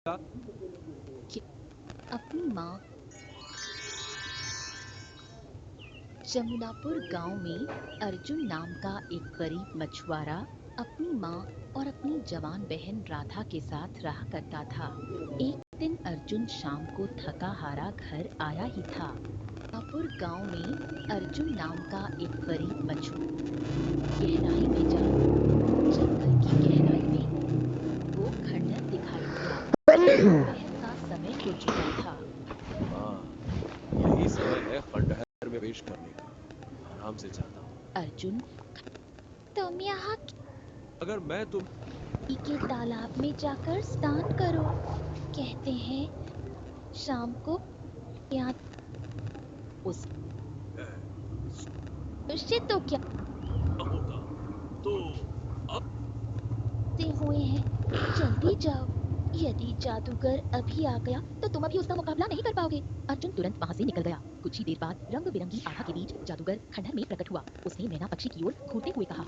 कि अपनी माँ। जमुनापुर गांव में अर्जुन नाम का एक गरीब मछुआरा अपनी माँ और अपनी जवान बहन राधा के साथ रहा करता था। एक दिन अर्जुन शाम को थका हारा घर आया ही था। जमुनापुर गांव में अर्जुन नाम का एक गरीब मछुआरा गहराई में जा जंगल की गहराई में वो खंडहर दिखाई दिया। दोपहर का समय हो चुका था। यही समय है खंडहर में पेश करने का। आराम से जाता हूँ। अर्जुन, तुम यहाँ अगर मैं तुम के तालाब में जाकर स्नान करो। कहते हैं शाम को यहाँ उस मनुष्य तो क्या होगा तो से हुए हैं। जल्दी जाओ, यदि जादूगर अभी आ गया तो तुम अभी उसका मुकाबला नहीं कर पाओगे। अर्जुन तुरंत वहाँ से निकल गया। कुछ ही देर बाद रंग बिरंगी आभा के बीच जादूगर खंडहर में प्रकट हुआ। उसने मैना पक्षी की ओर घूरते हुए कहा,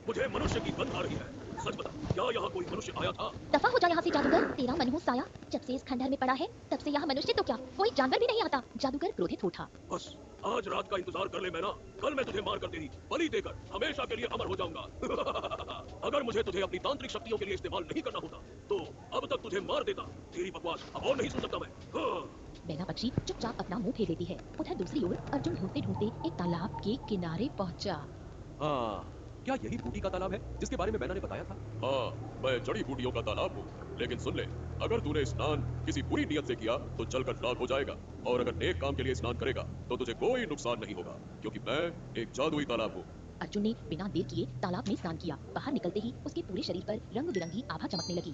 मुझे मनुष्य की गंध आ रही है। सच बता, क्या यहाँ कोई मनुष्य आया था? दफा हो जा यहाँ से जादूगर, तेरा मनहूस साया। जब से इस खंडहर में पड़ा है तब से यहाँ मनुष्य तो क्या कोई जानवर भी नहीं आता। जादूगर क्रोधित उठा। बस आज रात का इंतजार कर ले मैना। कल मैं तुझे मार कर तेरी बलि देकर हमेशा के लिए अमर हो जाऊंगा। अगर मुझे तुझे अपनी तांत्रिक शक्तियों के लिए इस्तेमाल नहीं करना होता तो अब तक तुझे मार देता। तेरी बकवास अब और नहीं सुन सकता मैं। मैना पक्षी चुपचाप अपना मुंह फेर लेती है। उधर दूसरी ओर अर्जुन ढूंढते ढूंढते एक तालाब के किनारे पहुंचा। हाँ, क्या यही बूटी का तालाब है जिसके बारे में मैना ने बताया था? हाँ, मैं जड़ी बूटियों का तालाब हूँ। लेकिन सुन ले, अगर तूने स्नान किसी बुरी नियत से किया तो जलकर राख हो जाएगा, और अगर नेक काम के लिए स्नान करेगा तो तुझे कोई नुकसान नहीं होगा, क्योंकि मैं एक जादुई तालाब हूँ। अर्जुन ने बिना देर किए तालाब में स्नान किया। बाहर निकलते ही उसके पूरे शरीर पर रंग बिरंगी आभा चमकने लगी।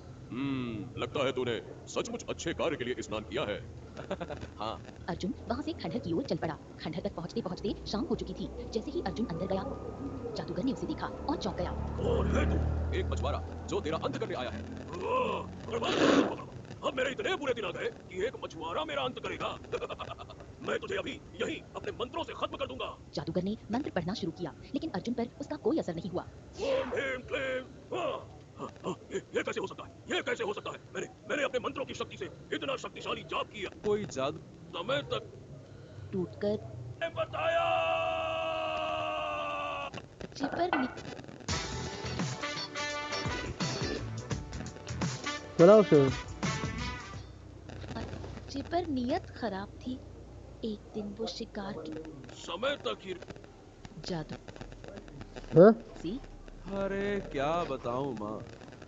लगता है तूने सचमुच अच्छे कार्य के लिए स्नान किया है। हाँ। अर्जुन वहाँ से खंडहर की ओर चल पड़ा। खंडहर तक पहुँचते पहुँचते शाम हो चुकी थी। जैसे ही अर्जुन अंदर गया, जादूगर ने उसे देखा और चौंक गया। कौन है तू? एक मछुआरा जो तेरा अंत करने आया है। अब मेरे इतने बुरे दिन आ गए कि एक मछुआरा मेरा अंत करेगा। मैं तुझे अभी यहीं अपने मंत्रों से खत्म कर दूंगा। जादूगर ने मंत्र पढ़ना शुरू किया, लेकिन अर्जुन पर उसका कोई असर नहीं हुआ। ओम ह्रीं क्लीं। ये कैसे हो सकता है? ये कैसे हो सकता है? मैंने अपने मंत्रों की शक्ति से इतना शक्तिशाली जाप किया। कोई जादू समय तक टूटकर बताया। पर नियत खराब थी। एक दिन वो शिकार की समय तक ही जादू हाँ? सी अरे क्या बताऊं माँ।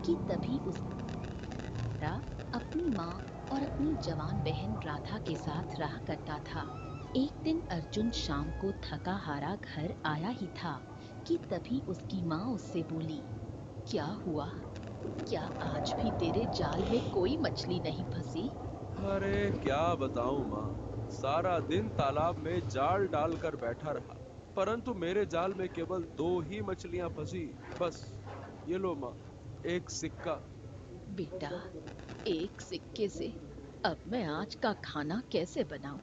कि तभी उस अपनी माँ और अपनी जवान बहन राधा के साथ रहा करता था। एक दिन अर्जुन शाम को थका हारा घर आया ही था कि तभी उसकी माँ उससे बोली, क्या हुआ? क्या आज भी तेरे जाल में कोई मछली नहीं फंसी? अरे क्या बताऊं माँ, सारा दिन तालाब में जाल डालकर बैठा रहा, परंतु मेरे जाल में केवल 2 ही मछलियां फंसी। बस ये लो माँ, एक सिक्का। बेटा, एक सिक्के से अब मैं आज का खाना कैसे बनाऊं?